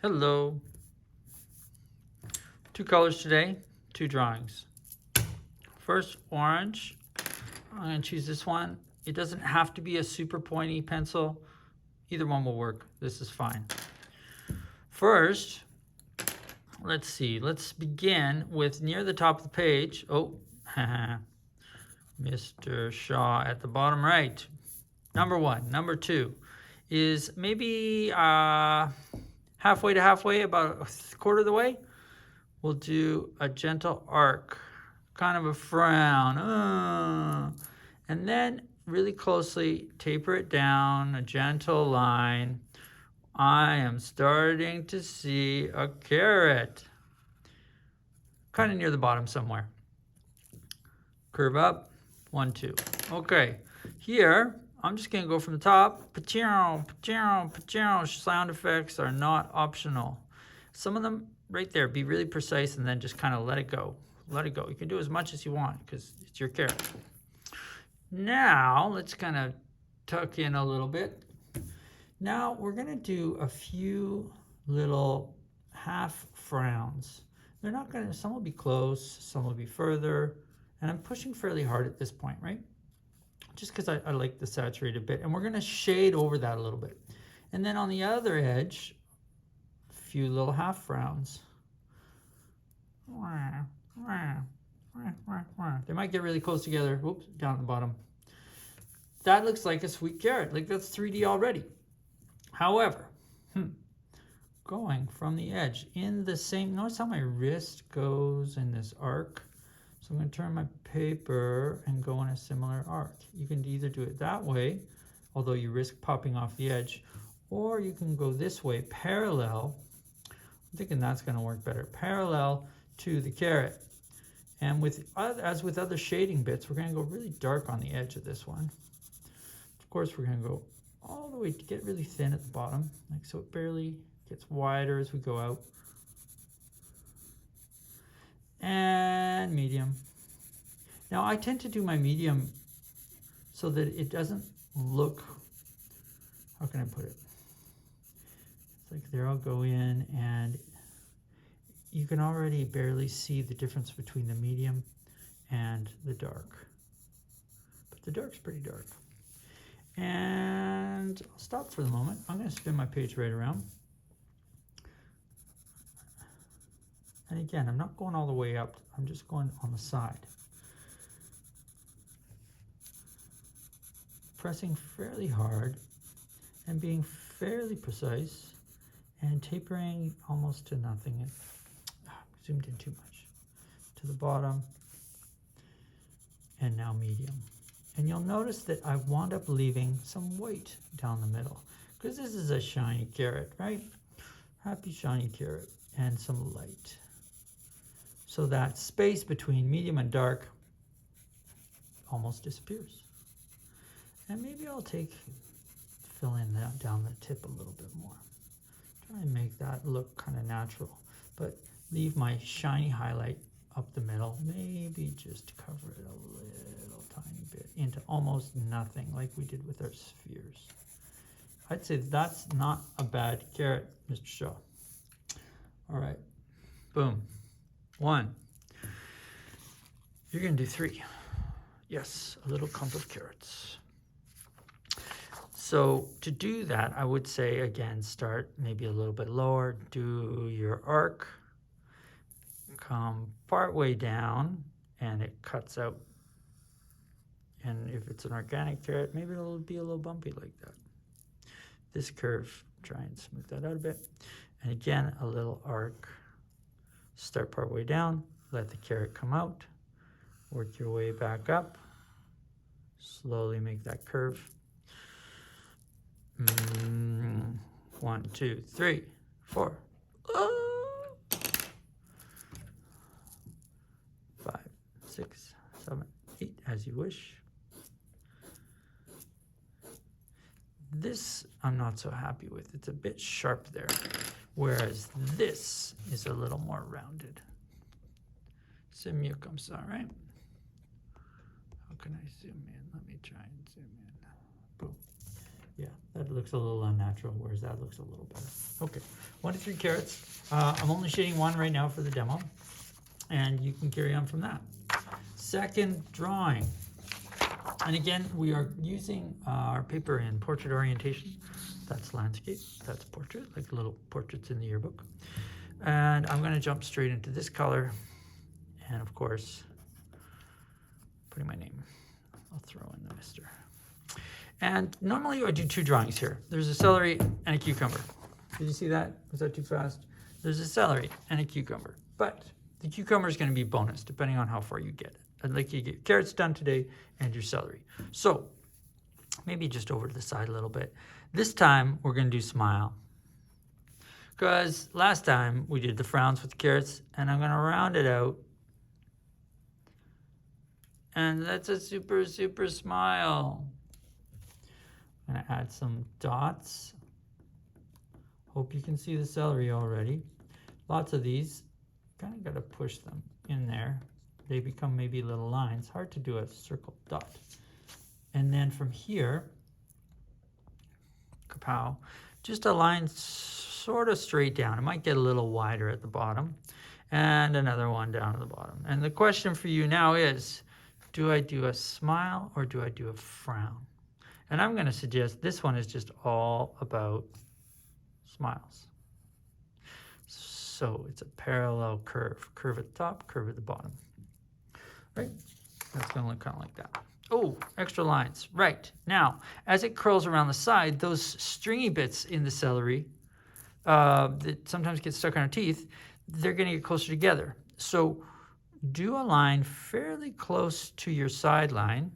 Hello. Two colors today, two drawings. First, orange. I'm going to choose this one. It doesn't have to be a super pointy pencil. Either one will work. This is fine. First, let's see. Let's begin with near the top of the page. Oh, Mr. Shaw at the bottom right. Number one. Number two is maybe halfway to halfway, about a quarter of the way. We'll do a gentle arc, kind of a frown. And then really closely taper it down, a gentle line. I am starting to see a carrot. Kind of near the bottom somewhere. Curve up, 1, 2. Okay, here, I'm just gonna go from the top. Pa-chow, pa-chow, pa-chow. Sound effects are not optional. Some of them right there, be really precise and then just kind of let it go. Let it go. You can do as much as you want because it's your carrot. Now, let's kind of tuck in a little bit. Now, we're going to do a few little half frowns. They're not going to, some will be close, some will be further. And I'm pushing fairly hard at this point, right? Just because I like the saturated bit. And we're going to shade over that a little bit. And then on the other edge, a few little half frowns. They might get really close together. Whoops, down at the bottom. That looks like a sweet carrot. Like that's 3D already. However, going from the edge in the same, notice how my wrist goes in this arc. So I'm going to turn my paper and go in a similar arc. You can either do it that way, although you risk popping off the edge, or you can go this way, parallel. I'm thinking that's going to work better. Parallel to the carrot. And with as with other shading bits, we're going to go really dark on the edge of this one. Of course, we're going to go all the way to get really thin at the bottom, like so it barely gets wider as we go out. And medium. Now I tend to do my medium so that it doesn't look, how can I put it? It's like there I'll go in and you can already barely see the difference between the medium and the dark. But the dark's pretty dark. And I'll stop for the moment. I'm going to spin my page right around. And again, I'm not going all the way up. I'm just going on the side. Pressing fairly hard and being fairly precise and tapering almost to nothing. Zoomed in too much. To the bottom, and now medium. And you'll notice that I wound up leaving some white down the middle because this is a shiny carrot, right? Happy shiny carrot and some light. So that space between medium and dark almost disappears. And maybe I'll fill in that down the tip a little bit more. Try and make that look kind of natural, but leave my shiny highlight up the middle, maybe just cover it a little tiny bit into almost nothing like we did with our spheres. I'd say that's not a bad carrot, Mr. Shaw. All right, boom. 1. You're gonna do 3. Yes, a little clump of carrots. So to do that, I would say, again, start maybe a little bit lower, do your arc, come part way down, and it cuts out. And if it's an organic carrot, maybe it'll be a little bumpy like that. This curve, try and smooth that out a bit. And again, a little arc. Start part way down, let the carrot come out, work your way back up, slowly make that curve. 1, 2, 3, 4. 5, 6, 7, 8, as you wish. This I'm not so happy with. It's a bit sharp there, whereas this is a little more rounded. C'est mieux comme ça, right? How can I zoom in? Let me try and zoom in. Boom. Yeah, that looks a little unnatural, whereas that looks a little better. Okay, 1 to 3 carrots. I'm only shading one right now for the demo, and you can carry on from that. Second drawing. And again, we are using our paper in portrait orientation. That's landscape, that's portrait, like little portraits in the yearbook. And I'm going to jump straight into this color, and of course, putting my name. I'll throw in the mister. And normally I do 2 drawings here. There's a celery and a cucumber. Did you see that? Was that too fast? There's a celery and a cucumber. But the cucumber is going to be bonus, depending on how far you get it. I'd like you to get carrots done today and your celery. So maybe just over to the side a little bit. This time we're going to do smile. Because last time we did the frowns with the carrots, and I'm going to round it out. And that's a super, super smile. I'm going to add some dots. Hope you can see the celery already. Lots of these. Kind of got to push them in there. They become maybe little lines. Hard to do a circle dot. And then from here, kapow, just a line sort of straight down. It might get a little wider at the bottom. And another one down at the bottom. And the question for you now is, do I do a smile or do I do a frown? And I'm going to suggest this one is just all about smiles. So it's a parallel curve. Curve at the top, curve at the bottom. Right? That's going to look kind of like that. Oh, extra lines. Right. Now, as it curls around the side, those stringy bits in the celery that sometimes get stuck on our teeth, they're going to get closer together. So do a line fairly close to your sideline.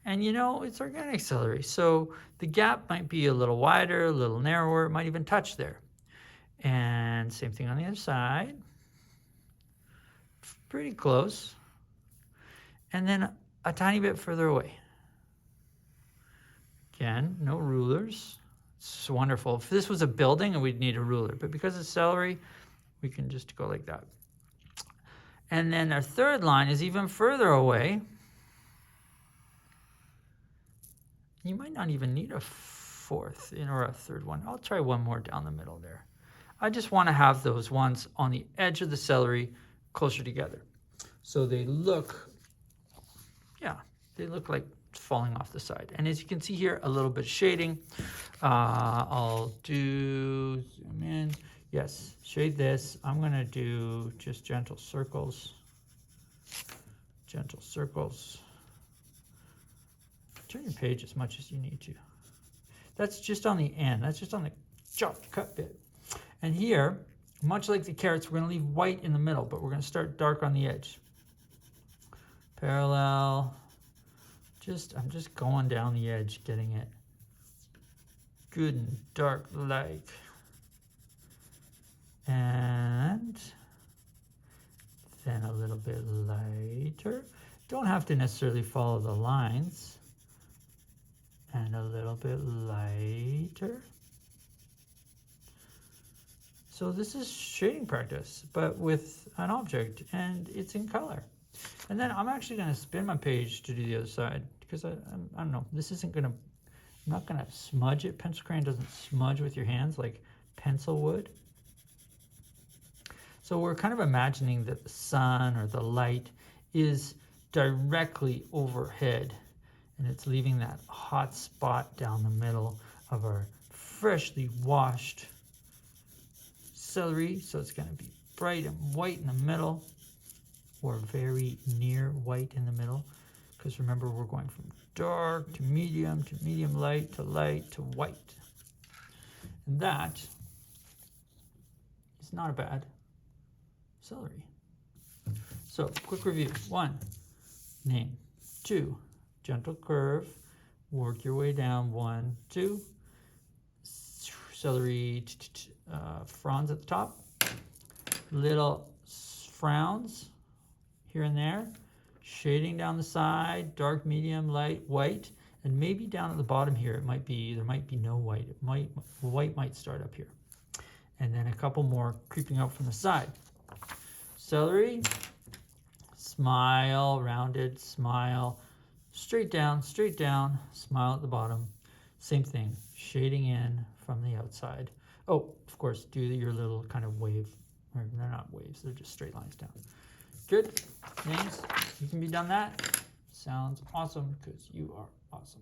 And you know, it's organic celery. So the gap might be a little wider, a little narrower. It might even touch there. And same thing on the other side. Pretty close. And then a tiny bit further away. Again, no rulers. It's wonderful. If this was a building, we'd need a ruler. But because it's celery, we can just go like that. And then our third line is even further away. You might not even need a fourth or a third one. I'll try one more down the middle there. I just want to have those ones on the edge of the celery closer together. So they look, yeah, they look like falling off the side. And as you can see here, a little bit of shading. I'll do, zoom in. Yes, shade this. I'm going to do just gentle circles. Gentle circles. Turn your page as much as you need to. That's just on the end. That's just on the chopped cut bit. And here, much like the carrots, we're going to leave white in the middle, but we're going to start dark on the edge. Parallel. I'm just going down the edge, getting it good and dark like. And then a little bit lighter. Don't have to necessarily follow the lines. And a little bit lighter. So this is shading practice, but with an object, and it's in color. And then I'm actually going to spin my page to do the other side, because I don't know, this isn't going to, I'm not going to smudge it. Pencil crayon doesn't smudge with your hands like pencil would. So we're kind of imagining that the sun or the light is directly overhead, and it's leaving that hot spot down the middle of our freshly washed celery. So it's going to be bright and white in the middle, or very near white in the middle, because remember, we're going from dark to medium light to white. And that is not a bad celery. So quick review. 1, name. 2, gentle curve, work your way down. 1, 2, celery fronds at the top, little frowns here and there, shading down the side, dark, medium, light, white, and maybe down at the bottom here there might be no white. White might start up here, and then a couple more creeping out from the side. Celery, smile, rounded, smile, straight down, smile at the bottom. Same thing, shading in from the outside. Oh, of course, do your little kind of wave. Or they're not waves, they're just straight lines down. Good. James, you can be done that. Sounds awesome because you are awesome.